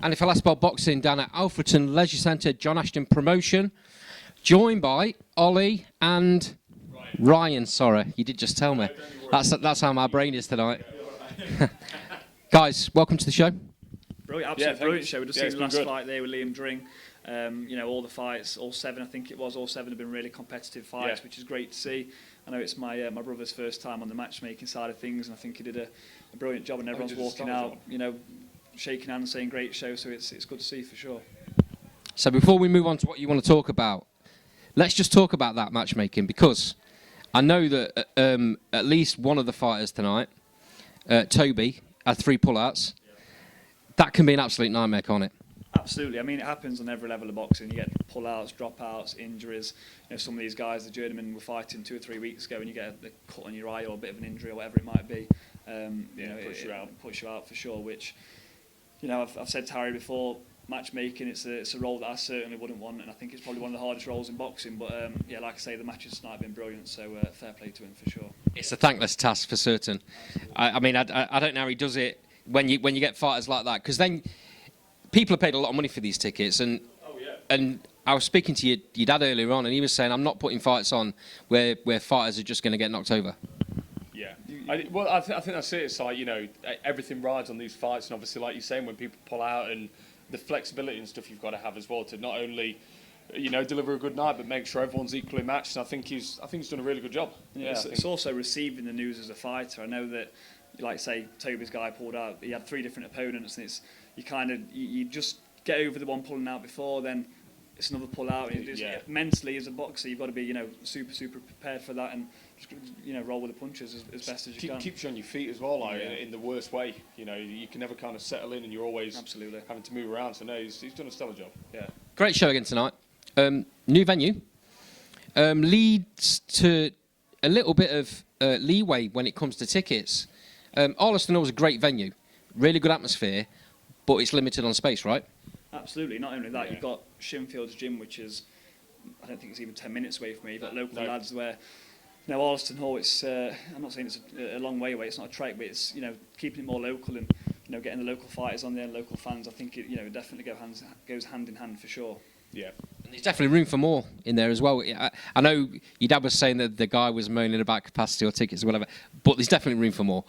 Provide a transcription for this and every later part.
And if I last spell boxing down at Alfreton Leisure Centre, John Ashton Promotion, joined by Ollie and Ryan. Sorry, you did just tell me. That's how my brain is tonight. Guys, welcome to the show. Brilliant, absolutely brilliant show. We've just seen the last fight there with Liam Dring. All the fights, all seven, I think it was, all seven have been really competitive fights, which is great to see. I know it's my brother's first time on the matchmaking side of things, and I think he did a brilliant job, and everyone's walking out, shaking hands, saying great show, so it's good to see for sure. So before we move on to what you want to talk about, let's just talk about that matchmaking, because I know that at least one of the fighters tonight, Toby, had 3 pullouts. That can be an absolute nightmare, can't it? Absolutely. I mean, it happens on every level of boxing. You get pullouts, dropouts, injuries. Some of these guys, the journeymen, were fighting 2 or 3 weeks ago, and you get a cut on your eye or a bit of an injury or whatever it might be. It puts you out for sure. Which, I've said to Harry before, matchmaking, it's a role that I certainly wouldn't want, and I think it's probably one of the hardest roles in boxing. But like I say, the matches tonight have been brilliant, so fair play to him for sure. It's a thankless task for certain. I don't know how he does it when you get fighters like that, because then people have paid a lot of money for these tickets, and I was speaking to your dad earlier on, and he was saying, I'm not putting fights on where fighters are just going to get knocked over. Yeah, I think that's it. It's like, everything rides on these fights, and obviously, like you're saying, when people pull out, and the flexibility and stuff you've got to have as well to not only deliver a good night, but make sure everyone's equally matched. And I think he's done a really good job. Yeah, it's also receiving the news as a fighter. I know that, like say, Toby's guy pulled out. He had 3 different opponents, and you just get over the one pulling out before, then it's another pull out. Mentally, as a boxer, you've got to be super prepared for that, and just roll with the punches as best as you can. Keeps you on your feet as well, in the worst way. You can never kind of settle in, and you're always having to move around. So no, he's done a stellar job. Yeah, great show again tonight. New venue leads to a little bit of leeway when it comes to tickets. Arleston was a great venue, really good atmosphere, but it's limited on space, right? Absolutely. Not only that, you've got Shinfield's gym, which is, I don't think it's even 10 minutes away from me. You've got local lads where, Arleston Hall, it's, I'm not saying it's a long way away, it's not a trek, but it's, keeping it more local and, getting the local fighters on there and local fans. I think it, definitely goes hand in hand for sure. Yeah. And there's definitely room for more in there as well. I know your dad was saying that the guy was moaning about capacity or tickets or whatever, but there's definitely room for more.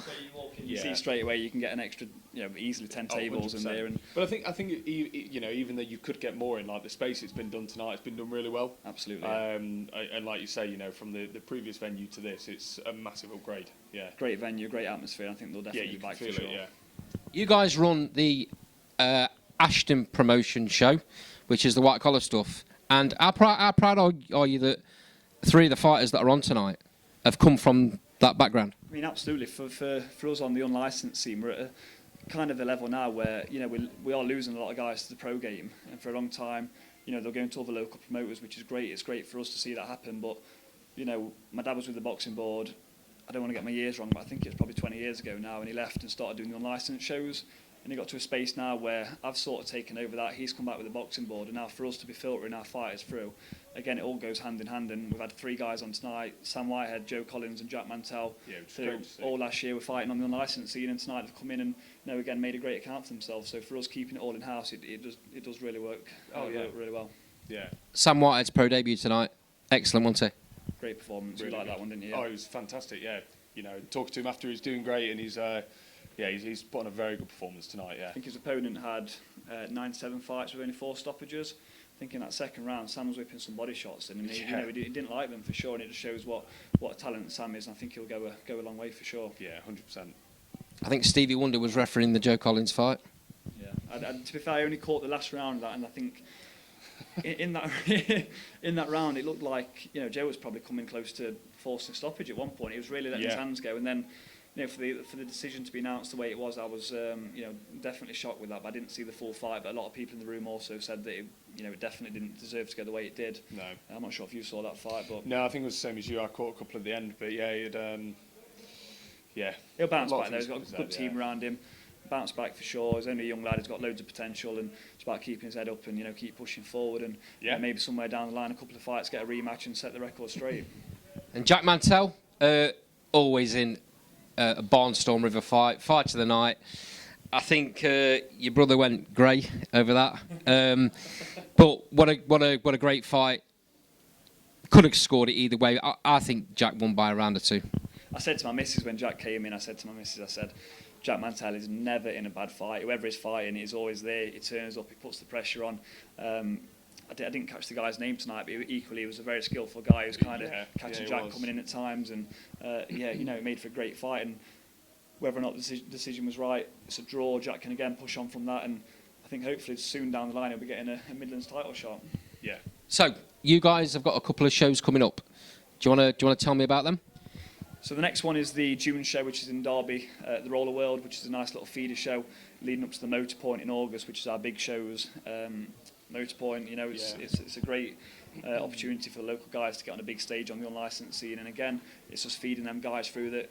You see straight away you can get an extra, easily 10 tables 100%. In there. But I think even though you could get more in, like the space it's been done tonight, it's been done really well. Absolutely. And like you say, from the previous venue to this, it's a massive upgrade. Yeah. Great venue, great atmosphere. I think they'll definitely be back for sure. You guys run the Ashton Promotion show, which is the white collar stuff. And how proud are you that 3 of the fighters that are on tonight have come from that background? I mean, absolutely. For us on the unlicensed scene, we're at a kind of a level now where we are losing a lot of guys to the pro game, and for a long time, they're going to all the local promoters, which is great. It's great for us to see that happen. But my dad was with the boxing board. I don't want to get my years wrong, but I think it's probably 20 years ago now, and he left and started doing the unlicensed shows. And he got to a space now where I've sort of taken over that. He's come back with the boxing board, and now for us to be filtering our fighters through, again, it all goes hand in hand. And we've had 3 guys on tonight: Sam Whitehead, Joe Collins, and Jack Mantell. Who all last year were fighting on the unlicensed scene, and tonight they've come in and again made a great account for themselves. So for us, keeping it all in house, it does really work. Work really well. Yeah. Sam Whitehead's pro debut tonight, excellent, wasn't it? Great performance. Really you liked that one, didn't you? Oh, it was fantastic. Yeah. Talking to him after, he's doing great, and he's put on a very good performance tonight. Yeah. I think his opponent had 9-7 fights with only 4 stoppages. I think in that second round, Sam was whipping some body shots, and he didn't like them for sure. And it just shows what a talent Sam is. And I think he'll go a long way for sure. Yeah, 100%. I think Stevie Wonder was refereeing the Joe Collins fight. Yeah. To be fair, I only caught the last round of that, and I think in that round it looked like Joe was probably coming close to forcing a stoppage at one point. He was really letting his hands go, and then. For the decision to be announced the way it was, I was definitely shocked with that. But I didn't see the full fight. But a lot of people in the room also said that it definitely didn't deserve to go the way it did. No, I'm not sure if you saw that fight, but no, I think it was the same as you. I caught a couple at the end, but he'll bounce back though. He's got a good team around him. Bounce back for sure. He's only a young lad. He's got loads of potential, and it's about keeping his head up and keep pushing forward. And maybe somewhere down the line, a couple of fights, get a rematch and set the record straight. And Jack Mantell, always in. A Barnstorm River fight of the night. I think your brother went grey over that. But what a great fight. Could have scored it either way. I think Jack won by a round or two. I said to my missus when Jack came in, I said, Jack Mantell is never in a bad fight. Whoever is fighting, he's always there. He turns up, he puts the pressure on. I didn't catch the guy's name tonight, but equally he was a very skillful guy. He was kind of catching Jack coming in at times, and it made for a great fight. And whether or not the decision was right, it's a draw. Jack can again push on from that, and I think hopefully soon down the line he'll be getting a Midlands title shot. Yeah. So you guys have got a couple of shows coming up. Do you want to tell me about them? So the next one is the June show, which is in Derby, the Roller World, which is a nice little feeder show leading up to the Motor Point in August, which is our big shows. Motor Point, it's a great opportunity for the local guys to get on a big stage on the unlicensed scene, and again, it's just feeding them guys through that.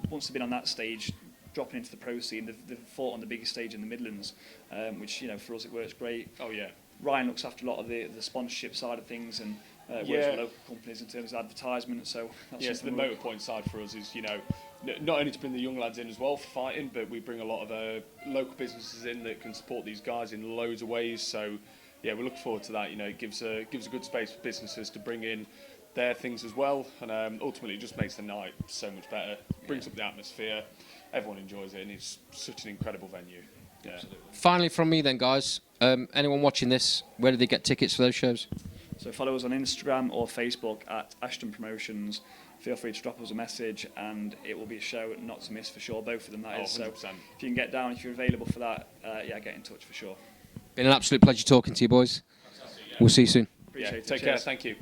Once they've been on that stage, dropping into the pro scene, they've fought on the biggest stage in the Midlands, which for us it works great. Oh yeah. Ryan looks after a lot of the sponsorship side of things and works with local companies in terms of advertisement. So that's so the Motor Point side for us is not only to bring the young lads in as well for fighting, but we bring a lot of local businesses in that can support these guys in loads of ways. So yeah, we're looking forward to that. It gives a good space for businesses to bring in their things as well, and ultimately it just makes the night so much better. Brings up the atmosphere, everyone enjoys it, and it's such an incredible venue. Yeah. Absolutely. Finally from me then, guys, anyone watching this, where do they get tickets for those shows? So follow us on Instagram or Facebook at Ashton Promotions. Feel free to drop us a message, and it will be a show not to miss for sure. Both of them, that is. 100%. So if you can get down, if you're available for that, get in touch for sure. Been an absolute pleasure talking to you boys. We'll see you soon. Appreciate it. Take care. Thank you.